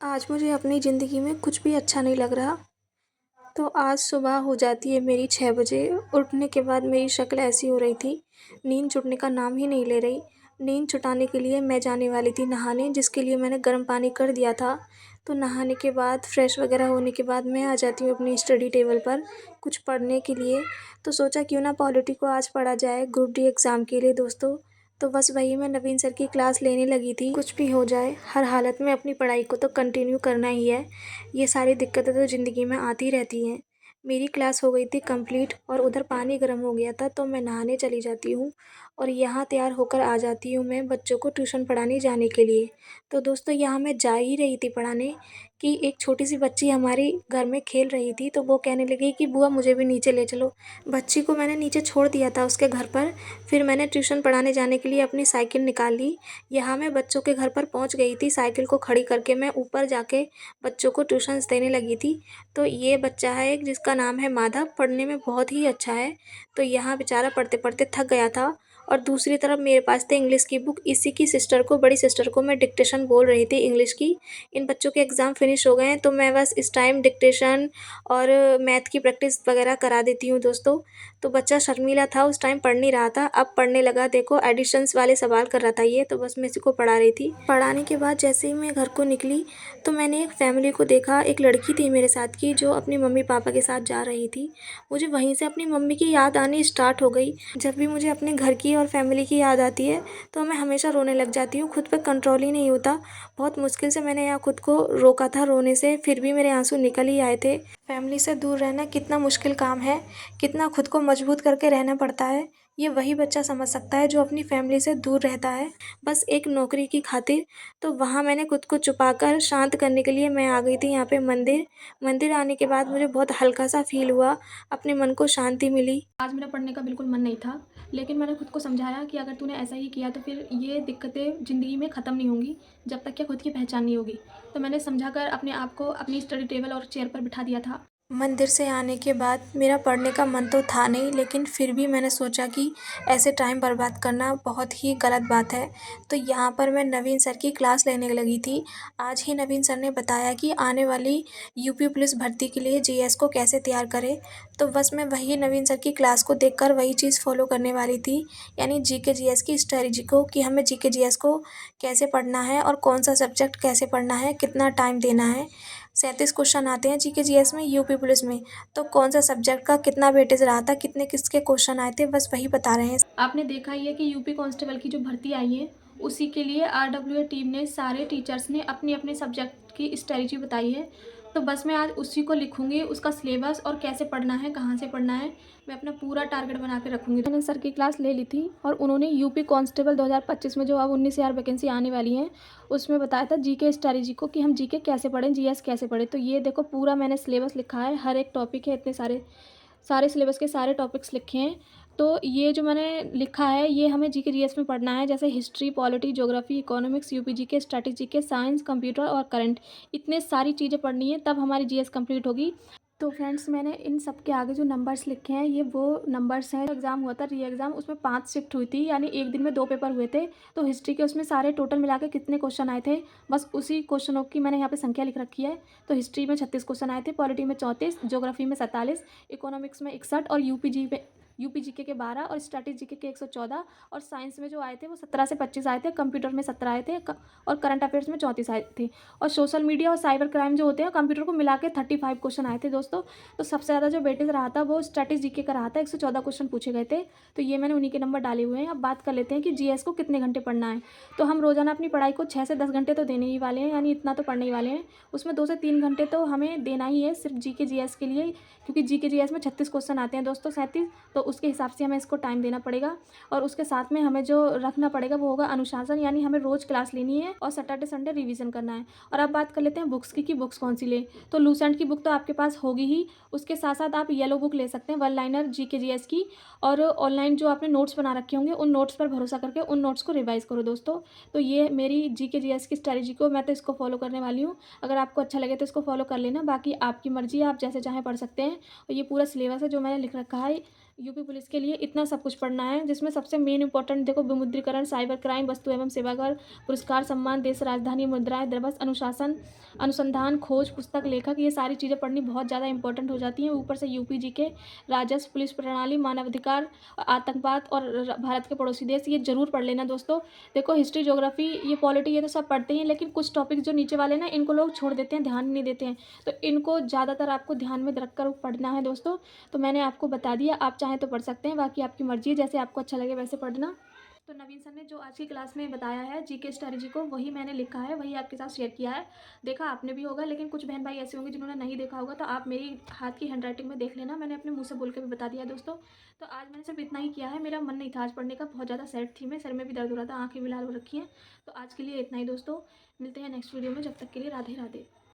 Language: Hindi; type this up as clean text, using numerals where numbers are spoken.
आज मुझे अपनी ज़िंदगी में कुछ भी अच्छा नहीं लग रहा। तो आज सुबह हो जाती है मेरी 6 बजे। उठने के बाद मेरी शक्ल ऐसी हो रही थी, नींद छूटने का नाम ही नहीं ले रही। नींद छुटाने के लिए मैं जाने वाली थी नहाने, जिसके लिए मैंने गर्म पानी कर दिया था। तो नहाने के बाद फ्रेश वगैरह होने के बाद मैं आ जाती हूँ अपनी स्टडी टेबल पर कुछ पढ़ने के लिए। तो सोचा क्यों ना पॉलिटी को आज पढ़ा जाए ग्रुप डी एग्ज़ाम के लिए दोस्तों। तो बस वही मैं नवीन सर की क्लास लेने लगी थी। कुछ भी हो जाए, हर हालत में अपनी पढ़ाई को तो कंटिन्यू करना ही है। ये सारी दिक्कतें तो ज़िंदगी में आती रहती हैं। मेरी क्लास हो गई थी कंप्लीट और उधर पानी गर्म हो गया था, तो मैं नहाने चली जाती हूँ और यहाँ तैयार होकर आ जाती हूँ मैं बच्चों को ट्यूशन पढ़ाने जाने के लिए। तो दोस्तों यहाँ मैं जा ही रही थी पढ़ाने कि एक छोटी सी बच्ची हमारी घर में खेल रही थी, तो वो कहने लगी कि बुआ मुझे भी नीचे ले चलो। बच्ची को मैंने नीचे छोड़ दिया था उसके घर पर। फिर मैंने ट्यूशन पढ़ाने जाने के लिए अपनी साइकिल निकाल ली। यहाँ मैं बच्चों के घर पर पहुँच गई थी, साइकिल को खड़ी करके मैं ऊपर जाके बच्चों को ट्यूशन्स देने लगी थी। तो ये बच्चा है एक, जिसका नाम है माधव, पढ़ने में बहुत ही अच्छा है। तो यहाँ बेचारा पढ़ते पढ़ते थक गया था और दूसरी तरफ मेरे पास थी इंग्लिश की बुक। इसी की सिस्टर को, बड़ी सिस्टर को मैं डिक्टेशन बोल रही थी इंग्लिश की। इन बच्चों के एग्ज़ाम फिनिश हो गए हैं, तो मैं बस इस टाइम डिक्टेशन और मैथ की प्रैक्टिस वगैरह करा देती हूँ दोस्तों। तो बच्चा शर्मीला था, उस टाइम पढ़ नहीं रहा था, अब पढ़ने लगा। देखो एडिशंस वाले सवाल कर रहा था ये, तो बस मैं इसी को पढ़ा रही थी। पढ़ाने के बाद जैसे ही मैं घर को निकली तो मैंने एक फैमिली को देखा। एक लड़की थी मेरे साथ की जो अपनी मम्मी पापा के साथ जा रही थी। मुझे वहीं से अपनी मम्मी की याद आनी स्टार्ट हो गई। जब भी मुझे अपने घर की और फैमिली की याद आती है तो मैं हमेशा रोने लग जाती हूँ, खुद पे कंट्रोल ही नहीं होता। बहुत मुश्किल से मैंने यहाँ खुद को रोका था रोने से, फिर भी मेरे आंसू निकल ही आए थे। फैमिली से दूर रहना कितना मुश्किल काम है, कितना खुद को मजबूत करके रहना पड़ता है, ये वही बच्चा समझ सकता है जो अपनी फैमिली से दूर रहता है, बस एक नौकरी की खातिर। तो वहाँ मैंने खुद को छुपाकर शांत करने के लिए मैं आ गई थी यहाँ पे मंदिर। मंदिर आने के बाद मुझे बहुत हल्का सा फील हुआ, अपने मन को शांति मिली। आज मेरा पढ़ने का बिल्कुल मन नहीं था, लेकिन मैंने खुद को समझाया कि अगर तूने ऐसा ही किया तो फिर ये दिक्कतें ज़िंदगी में ख़त्म नहीं होंगी जब तक कि खुद की पहचान नहीं होगी। तो मैंने समझाकर अपने आप को अपनी स्टडी टेबल और चेयर पर बिठा दिया था। मंदिर से आने के बाद मेरा पढ़ने का मन तो था नहीं, लेकिन फिर भी मैंने सोचा कि ऐसे टाइम बर्बाद करना बहुत ही गलत बात है। तो यहाँ पर मैं नवीन सर की क्लास लेने लगी थी। आज ही नवीन सर ने बताया कि आने वाली यूपी पुलिस भर्ती के लिए जीएस को कैसे तैयार करें। तो बस मैं वही नवीन सर की क्लास को देखकर वही चीज़ फॉलो करने वाली थी, यानी जीके जीएस की स्ट्रेटजी को, कि हमें जीके जीएस को कैसे पढ़ना है और कौन सा सब्जेक्ट कैसे पढ़ना है, कितना टाइम देना है। 37 क्वेश्चन आते हैं जीके जीएस में यूपी पुलिस में, तो कौन सा सब्जेक्ट का कितना वेटेज रहा था, कितने किसके क्वेश्चन आए थे, बस वही बता रहे हैं। आपने देखा ही है कि यूपी कांस्टेबल की जो भर्ती आई है, उसी के लिए आरडब्ल्यूए टीम ने, सारे टीचर्स ने अपनी अपने सब्जेक्ट की स्ट्रेटजी बताई है। तो बस मैं आज उसी को लिखूंगी, उसका सिलेबस और कैसे पढ़ना है, कहाँ से पढ़ना है, मैं अपना पूरा टारगेट बना के रखूंगी। मैंने सर की क्लास ले ली थी और उन्होंने यूपी कांस्टेबल 2025 में जो अब 19,000 वैकेंसी आने वाली हैं, उसमें बताया था जीके स्ट्रेटजी को कि हम जीके कैसे पढ़ें, जीएस कैसे पढ़ें। तो ये देखो पूरा मैंने सिलेबस लिखा है, हर एक टॉपिक है, इतने सारे सारे सिलेबस के सारे टॉपिक्स लिखे हैं। तो ये जो मैंने लिखा है ये हमें जीके जीएस में पढ़ना है, जैसे history, polity, geography, economics, UP GK, statistics GK, science, computer और करंट, इतने सारी चीज़ें पढ़नी है, तब हमारी जीएस कंप्लीट होगी। तो फ्रेंड्स मैंने इन सब के आगे जो नंबर्स लिखे हैं ये वो नंबर्स हैं। एग्ज़ाम हुआ था री एग्ज़ाम, उसमें 5 शिफ्ट हुई थी, यानी एक दिन में 2 पेपर हुए थे। तो हिस्ट्री के उसमें सारे टोटल मिला के कितने क्वेश्चन आए थे, बस उसी क्वेश्चनों की मैंने यहाँ पे संख्या लिख रखी है। तो हिस्ट्री में 36 क्वेश्चन आए थे, पॉलिटी में 34, ज्योग्राफी में 47, इकोनॉमिक्स में 61 और यूपी जीके के 12 और स्टैटिस्टिक्स जीके के 114 और साइंस में जो आए थे वो 17 से 25 आए थे, कंप्यूटर में 17 आए थे और करंट अफेयर्स में 34 आए थे। और सोशल मीडिया और साइबर क्राइम जो होते हैं कंप्यूटर को मिला के 35 क्वेश्चन आए थे दोस्तों। तो सबसे ज़्यादा जो वेटेज रहा था वो स्टैटिस्टिक्स जीके का रहा था, 114 क्वेश्चन पूछे गए थे। तो ये मैंने उन्हीं के नंबर डाले हुए हैं। अब बात कर लेते हैं कि जीएस को कितने घंटे पढ़ना है। तो हम रोज़ाना अपनी पढ़ाई को 6 से 10 घंटे तो देने ही वाले हैं, यानी इतना तो पढ़ने ही वाले हैं। उसमें 2 से 3 घंटे तो हमें देना ही है सिर्फ जीके जीएस के लिए, क्योंकि जीके जीएस में 36 क्वेश्चन आते हैं दोस्तों, 37। तो उसके हिसाब से हमें इसको टाइम देना पड़ेगा। और उसके साथ में हमें जो रखना पड़ेगा वो होगा अनुशासन, यानी हमें रोज़ क्लास लेनी है और सैटरडे संडे रिवीजन करना है। और अब बात कर लेते हैं बुक्स की कि बुक्स कौन सी लें। तो लूसेंट की बुक तो आपके पास होगी ही, उसके साथ साथ आप येलो बुक ले सकते हैं, वन लाइनर जीके जीएस की। और ऑनलाइन जो आपने नोट्स बना रखे होंगे उन नोट्स पर भरोसा करके उन नोट्स को रिवाइज करो दोस्तों। तो ये मेरी जीके जीएस की स्ट्रेटजी को मैं तो इसको फॉलो करने वाली हूँ। अगर आपको अच्छा लगे तो इसको फॉलो कर लेना, बाकी आपकी मर्जी है, आप जैसे चाहें पढ़ सकते हैं। और ये पूरा सिलेबस है जो मैंने लिख रखा है, यूपी पुलिस के लिए इतना सब कुछ पढ़ना है, जिसमें सबसे मेन इंपॉर्टेंट देखो विमुद्रीकरण, साइबर क्राइम, वस्तु एवं सेवा कर, पुरस्कार, सम्मान, देश राजधानी, मुद्राएं, दिवस, अनुशासन, अनुसंधान, खोज, पुस्तक, लेखक, ये सारी चीज़ें पढ़नी बहुत ज़्यादा इंपॉर्टेंट हो जाती हैं। ऊपर से यूपी जीके, राजस्व, पुलिस प्रणाली, मानवाधिकार, आतंकवाद और भारत के पड़ोसी देश, ये जरूर पढ़ लेना दोस्तों। देखो हिस्ट्री, ज्योग्राफी, ये पॉलिटी, ये तो सब पढ़ते ही हैं, लेकिन कुछ टॉपिक जो नीचे वाले ना इनको लोग छोड़ देते हैं, ध्यान नहीं देते हैं। तो इनको ज़्यादातर आपको ध्यान में रखकर पढ़ना है दोस्तों। तो मैंने आपको बता दिया, आप चाहें तो पढ़ सकते हैं, बाकी आपकी मर्जी है, जैसे आपको अच्छा लगे वैसे पढ़ना। तो नवीन सर ने जो आज की क्लास में बताया है जीके स्ट्रैटेजी को, वही मैंने लिखा है, वही आपके साथ शेयर किया है। देखा आपने भी होगा, लेकिन कुछ बहन भाई ऐसे होंगे जिन्होंने नहीं देखा होगा, तो आप मेरी हाथ की हैंडराइटिंग में देख लेना, मैंने अपने मुँह से बोल के भी बता दिया दोस्तों। तो आज मैंने सिर्फ इतना ही किया है, मेरा मन नहीं था आज पढ़ने का, बहुत ज़्यादा सैड थी मैं, सर में भी दर्द हो रहा था, आँखें भी लाल हो रखी हैं। तो आज के लिए इतना ही दोस्तों, मिलते हैं नेक्स्ट वीडियो में, जब तक के लिए राधे राधे।